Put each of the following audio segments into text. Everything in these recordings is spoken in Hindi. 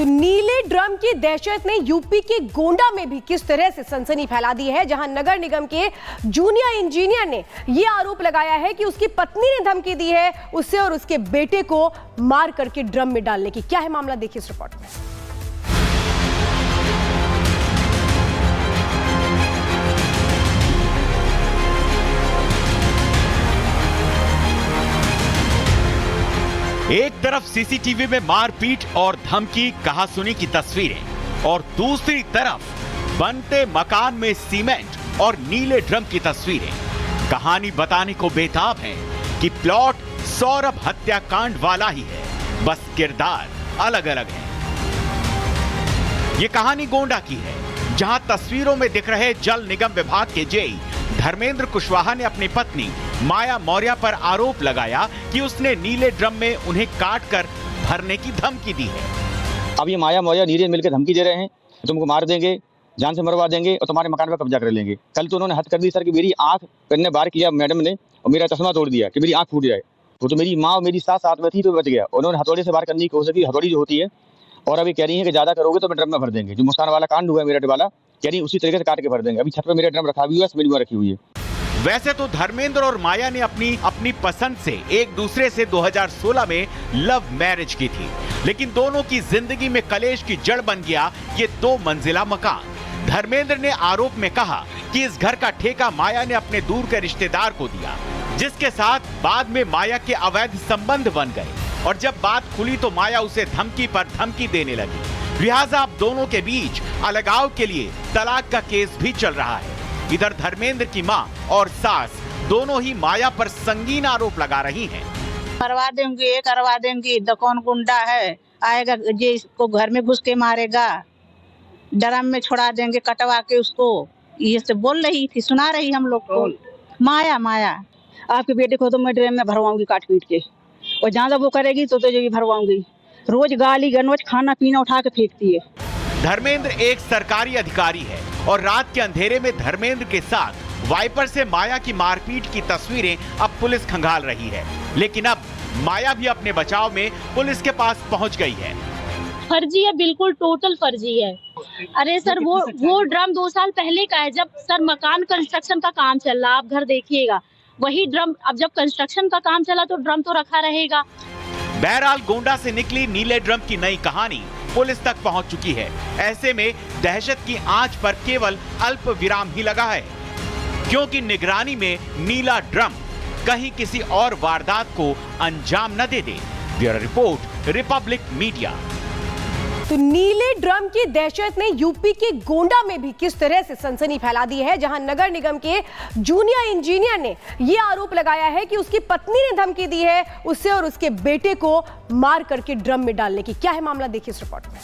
तो नीले ड्रम की दहशत ने यूपी के गोंडा में भी किस तरह से सनसनी फैला दी है, जहां नगर निगम के जूनियर इंजीनियर ने यह आरोप लगाया है कि उसकी पत्नी ने धमकी दी है उसे और उसके बेटे को मार करके ड्रम में डालने की। क्या है मामला, देखिए इस रिपोर्ट में। एक तरफ सीसीटीवी में मारपीट और धमकी कहासुनी की तस्वीरें और दूसरी तरफ बनते मकान में सीमेंट और नीले ड्रम की तस्वीरें कहानी बताने को बेताब हैं कि प्लॉट सौरभ हत्याकांड वाला ही है, बस किरदार अलग अलग है। ये कहानी गोंडा की है, जहां तस्वीरों में दिख रहे जल निगम विभाग के जेई धर्मेंद्र कुशवाहा ने अपनी पत्नी माया मौर्य पर आरोप लगाया कि उसने नीले ड्रम में उन्हें काट कर भरने की धमकी दी है। अब ये माया मौर्य नीरज मिलकर धमकी दे रहे हैं, तुमको मार देंगे, जान से मरवा देंगे और तुम्हारे मकान पर कब्जा कर लेंगे। कल तो उन्होंने हद कर दी सर कि मेरी आंख करने बार किया मैडम ने और मेरा चश्मा तोड़ दिया कि मेरी आंख फूट जाए। वो तो मेरी माँ और मेरी सास साथ में थी तो बच गया। उन्होंने हथौड़े से बार करने की कोशिश की, हथौड़ी जो होती है, और अभी कह रही है कि ज्यादा करोगे तो मैं ड्रम में भर देंगे। जो मुस्कान वाला कांड हुआ है मेरठ वाला, कह रही उसी तरीके से काट के भर देंगे। अभी छत पर मेरा ड्रम रखा हुआ है, सीमेंट में रखी हुई है। वैसे तो धर्मेंद्र और माया ने अपनी पसंद से एक दूसरे से 2016 में लव मैरिज की थी, लेकिन दोनों की जिंदगी में कलेश की जड़ बन गया ये 2 मंजिला मकान। धर्मेंद्र ने आरोप में कहा कि इस घर का ठेका माया ने अपने दूर के रिश्तेदार को दिया, जिसके साथ बाद में माया के अवैध संबंध बन गए और जब बात खुली तो माया उसे धमकी पर धमकी देने लगी। लिहाजा अब दोनों के बीच अलगाव के लिए तलाक का केस भी चल रहा है। इधर धर्मेंद्र की मां और सास दोनों ही माया पर संगीन आरोप लगा रही हैं। करवा देंगे, कौन गुंडा है, आएगा जे इसको घर में घुस के मारेगा, ड्रम में छोड़ा देंगे कटवा के उसको, ये से बोल रही थी, सुना रही हम लोग को। माया आपके बेटे को तो मैं ड्रम में भरवाऊंगी काट पीट के, और जहाँ वो करेगी तो भी भरवाऊंगी। रोज गाली गनौज खाना पीना उठा के फेंकती है। धर्मेंद्र एक सरकारी अधिकारी है और रात के अंधेरे में धर्मेंद्र के साथ वाइपर से माया की मारपीट की तस्वीरें अब पुलिस खंगाल रही है, लेकिन अब माया भी अपने बचाव में पुलिस के पास पहुंच गई है। फर्जी है, बिल्कुल टोटल फर्जी है। अरे सर वो ड्रम 2 साल पहले का है, जब सर मकान कंस्ट्रक्शन का काम चल रहा, आप घर देखिएगा, वही ड्रम, अब जब कंस्ट्रक्शन का काम चला तो ड्रम तो रखा रहेगा। बहरहाल गोंडा से निकली नीले ड्रम की नई कहानी पुलिस तक पहुंच चुकी है। ऐसे में दहशत की आंच पर केवल अल्प विराम ही लगा है, क्योंकि निगरानी में नीला ड्रम कहीं किसी और वारदात को अंजाम न दे दे। Bureau report, republic media. तो नीले ड्रम की दहशत ने यूपी के गोंडा में भी किस तरह से सनसनी फैला दी है, जहां नगर निगम के जूनियर इंजीनियर ने यह आरोप लगाया है कि उसकी पत्नी ने धमकी दी है उसे और उसके बेटे को मार करके ड्रम में डालने की। क्या है मामला, देखिए इस रिपोर्ट में।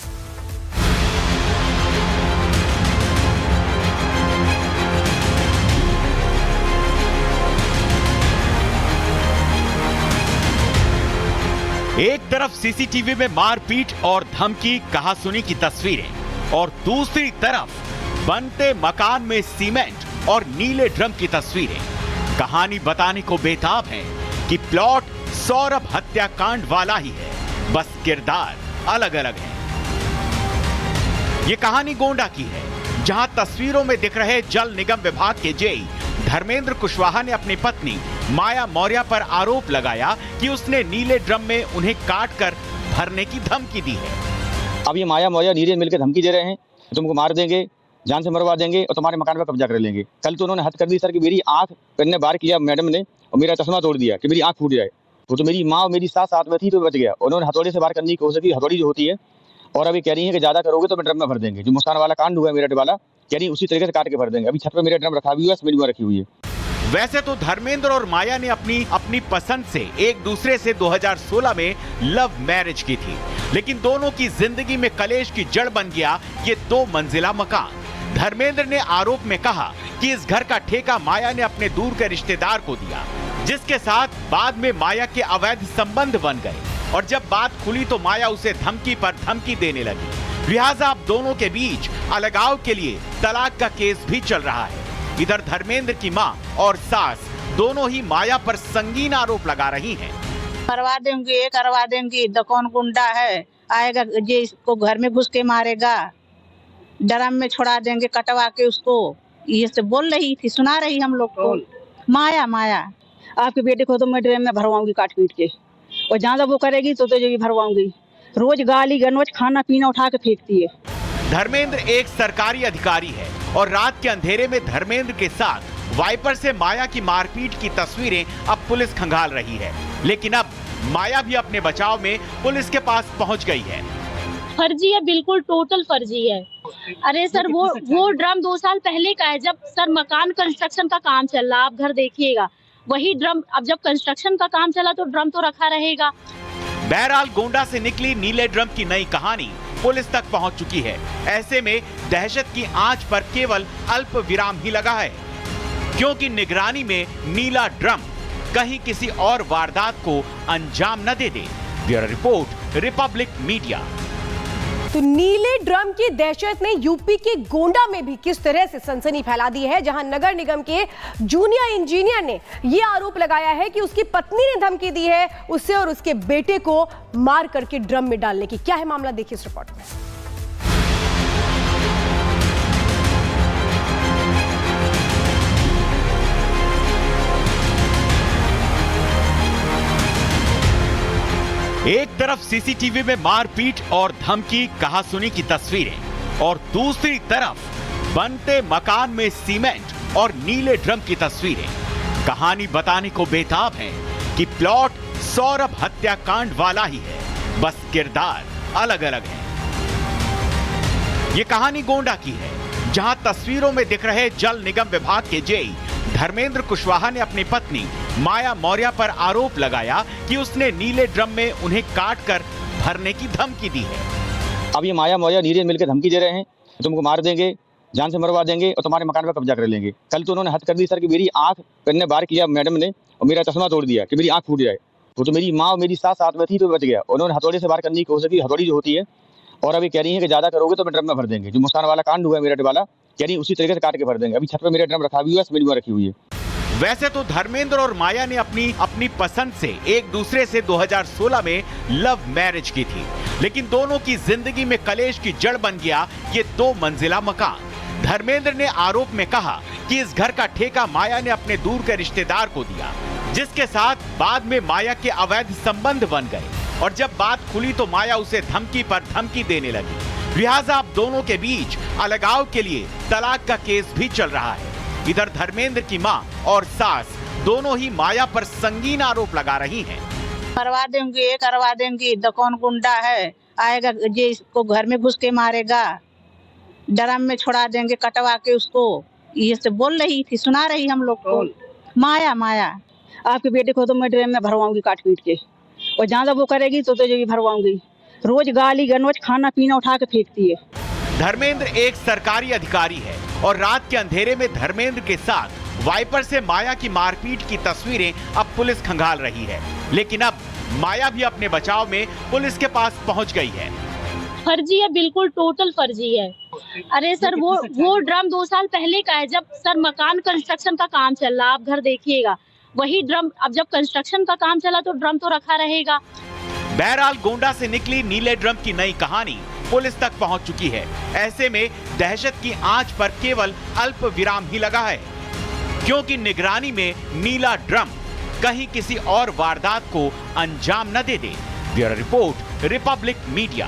एक तरफ सीसीटीवी में मारपीट और धमकी कहासुनी की तस्वीरें और दूसरी तरफ बनते मकान में सीमेंट और नीले ड्रम की तस्वीरें कहानी बताने को बेताब हैं कि प्लॉट सौरभ हत्याकांड वाला ही है, बस किरदार अलग अलग है। ये कहानी गोंडा की है, जहां तस्वीरों में दिख रहे जल निगम विभाग के जेई धर्मेंद्र कुशवाहा ने अपनी पत्नी माया मौर्य पर आरोप लगाया कि उसने नीले ड्रम में उन्हें काट कर भरने की धमकी दी है। अब ये माया मौर्य नीरज मिलकर धमकी दे रहे हैं, तुमको मार देंगे, जान से मरवा देंगे और तुम्हारे मकान पर कब्जा कर लेंगे। कल तो उन्होंने हद कर दी सर कि मेरी आंख करने बार किया मैडम ने और मेरा चश्मा तोड़ दिया कि मेरी आंख फूट जाए। वो तो मेरी माँ और मेरी सास साथ में थी तो बच गया। उन्होंने हथौड़े से बार करने की कोशिश की, हथौड़ी जो होती है, और अभी कह रही है कि ज्यादा करोगे तो मैं ड्रम में भर देंगे। जो मुस्कान वाला कांड हुआ है मेरठ वाला, कह रही उसी तरीके से काट के भर देंगे। अभी छत पर मेरा ड्रम रखा हुआ है, सीमेंट में रखी हुई है। वैसे तो धर्मेंद्र और माया ने अपनी पसंद से एक दूसरे से 2016 में लव मैरिज की थी, लेकिन दोनों की जिंदगी में कलेश की जड़ बन गया ये 2 मंजिला मकान। धर्मेंद्र ने आरोप में कहा कि इस घर का ठेका माया ने अपने दूर के रिश्तेदार को दिया, जिसके साथ बाद में माया के अवैध संबंध बन गए और जब बात खुली तो माया उसे धमकी पर धमकी देने लगी। लिहाजा अब दोनों के बीच अलगाव के लिए तलाक का केस भी चल रहा है। इधर धर्मेंद्र की मां और सास दोनों ही माया पर संगीन आरोप लगा रही हैं। करवा देंगे, कौन गुंडा है, आएगा जे इसको घर में घुस के मारेगा, ड्रम में छोड़ा देंगे कटवा के उसको, ये से बोल रही थी, सुना रही हम लोग को। माया माया आपके बेटे को तो मैं ड्रम में भरवाऊंगी काट पीट के, और जहाँ जब वो करेगी तो जो भी भरवाऊंगी। रोज गाली गनौज खाना पीना उठा के फेंकती है। धर्मेंद्र एक सरकारी अधिकारी है और रात के अंधेरे में धर्मेंद्र के साथ वाइपर से माया की मारपीट की तस्वीरें अब पुलिस खंगाल रही है। लेकिन अब माया भी अपने बचाव में पुलिस के पास पहुंच गई है। फर्जी है, बिल्कुल टोटल फर्जी है। अरे सर वो ड्रम 2 साल पहले का है, जब सर मकान कंस्ट्रक्शन का काम चल रहा, आप घर देखिएगा। वही ड्रम अब जब कंस्ट्रक्शन का काम चला तो ड्रम तो रखा रहेगा। बहरहाल गोंडा से निकली नीले ड्रम की नई कहानी पुलिस तक पहुंच चुकी है। ऐसे में दहशत की आंच पर केवल अल्प विराम ही लगा है, क्योंकि निगरानी में नीला ड्रम कहीं किसी और वारदात को अंजाम न दे दे। Bureau report, republic media. तो नीले ड्रम की दहशत ने यूपी के गोंडा में भी किस तरह से सनसनी फैला दी है, जहां नगर निगम के जूनियर इंजीनियर ने यह आरोप लगाया है कि उसकी पत्नी ने धमकी दी है उसे और उसके बेटे को मार करके ड्रम में डालने की। क्या है मामला, देखिए इस रिपोर्ट में। एक तरफ सीसीटीवी में मारपीट और धमकी कहा सुनी की तस्वीरें और दूसरी तरफ बनते मकान में सीमेंट और नीले ड्रम की तस्वीरें कहानी बताने को बेताब है कि प्लॉट सौरभ हत्याकांड वाला ही है, बस किरदार अलग अलग है। ये कहानी गोंडा की है, जहां तस्वीरों में दिख रहे जल निगम विभाग के जेई धर्मेंद्र कुशवाहा ने अपनी पत्नी माया मौर्य पर आरोप लगाया कि उसने नीले ड्रम में उन्हें काटकर भरने की धमकी दी है। अब ये माया मौर्य नीरे मिलकर धमकी दे रहे हैं, तुमको मार देंगे, जान से मरवा देंगे और तुम्हारे मकान पर कब्जा कर लेंगे। कल तो उन्होंने हद कर दी सर कि मेरी आंख करने बार किया मैडम ने और मेरा चश्मा तोड़ दिया कि मेरी आंख फूट जाए। वो तो मेरी माँ और मेरी साथ में थी तो बच गया। उन्होंने हथौड़े से बार करने की कोशिश की, हथौड़ी जो होती है, और अभी कह रही है कि ज्यादा करोगे तो मैं ड्रम में भर देंगे। जो मुस्कान वाला कांड हुआ है मेरठ वाला, कह रही उसी तरीके से काट के भर देंगे। अभी छत पर मेरा ड्रम रखा हुआ है, सीमेंट में रखी हुई है। वैसे तो धर्मेंद्र और माया ने अपनी पसंद से एक दूसरे से 2016 में लव मैरिज की थी, लेकिन दोनों की जिंदगी में कलेश की जड़ बन गया ये 2 मंजिला मकान। धर्मेंद्र ने आरोप में कहा कि इस घर का ठेका माया ने अपने दूर के रिश्तेदार को दिया, जिसके साथ बाद में माया के अवैध संबंध बन गए और जब बात खुली तो माया उसे धमकी पर धमकी देने लगी। लिहाजा अब दोनों के बीच अलगाव के लिए तलाक का केस भी चल रहा है। इधर धर्मेंद्र की मां और सास दोनों ही माया पर संगीन आरोप लगा रही हैं। करवा देंगी, कौन गुंडा है, आएगा जे इसको घर में घुस के मारेगा, ड्रम में छोड़ा देंगे कटवा के उसको, ये से बोल रही थी, सुना रही हम लोग को। माया माया आपके बेटे को तो मैं ड्रम में भरवाऊंगी काट पीट के, और जहाँ जब वो करेगी तो जो भी भरवाऊंगी। रोज गाली गनौज खाना पीना उठा के फेंकती है। धर्मेंद्र एक सरकारी अधिकारी है और रात के अंधेरे में धर्मेंद्र के साथ वाइपर से माया की मारपीट की तस्वीरें अब पुलिस खंगाल रही है। लेकिन अब माया भी अपने बचाव में पुलिस के पास पहुंच गई है। फर्जी है, बिल्कुल टोटल फर्जी है। अरे सर वो ड्रम 2 साल पहले का है, जब सर मकान कंस्ट्रक्शन का काम चल रहा, आप घर देखिएगा। वही ड्रम अब जब कंस्ट्रक्शन का काम चला तो ड्रम तो रखा रहेगा। बहरहाल गोंडा से निकली नीले ड्रम की नई कहानी पुलिस तक पहुंच चुकी है। ऐसे में दहशत की आंच पर केवल अल्प विराम ही लगा है, क्योंकि निगरानी में नीला ड्रम कहीं किसी और वारदात को अंजाम न दे दे। Bureau report, republic media.